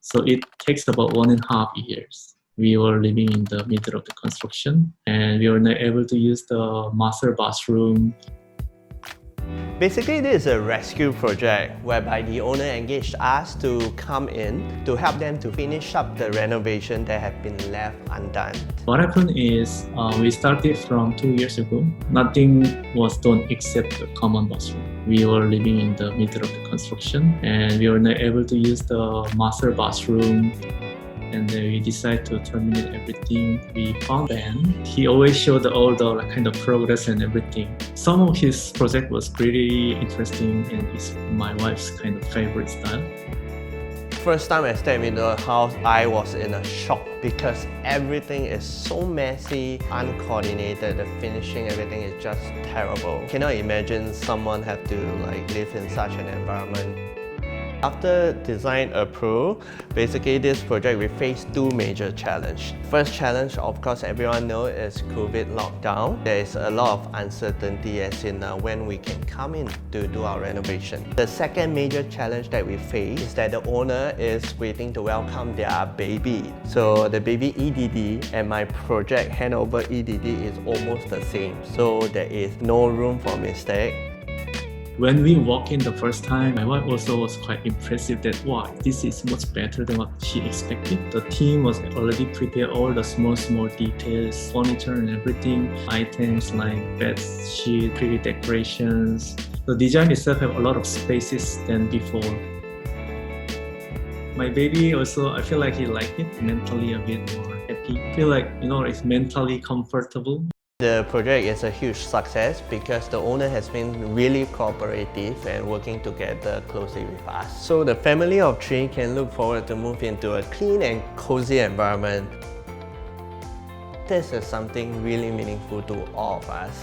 So it takes about 1.5 years. We were living in the middle of the construction and we were not able to use the master bathroom. Basically, this is a rescue project whereby the owner engaged us to come in to help them to finish up the renovation that have been left undone. What happened is we started from 2 years ago. Nothing was done except the common bathroom. We were living in the middle of the construction and we were not able to use the master bathroom. And then we decided to terminate everything. We found Ben. He always showed all the kind of progress and everything. Some of his project was pretty interesting and it's my wife's kind of favorite style. First time I stepped into the house, I was in a shock because everything is so messy, uncoordinated. The finishing, everything is just terrible. Cannot imagine someone have to live in such an environment. After design approval, basically this project we faced two major challenges. First challenge, of course, everyone knows is COVID lockdown. There is a lot of uncertainty as in when we can come in to do our renovation. The second major challenge that we face is that the owner is waiting to welcome their baby. So the baby EDD and my project handover EDD is almost the same. So there is no room for mistake. When we walked in the first time, my wife also was quite impressive that, wow, this is much better than what she expected. The team was already prepared all the small details, furniture and everything, items like bed sheet, pretty decorations. The design itself have a lot of spaces than before. My baby also, I feel like he liked it, mentally a bit more happy. I feel like, it's mentally comfortable. The project is a huge success because the owner has been really cooperative and working together closely with us. So the family of three can look forward to move into a clean and cozy environment. This is something really meaningful to all of us.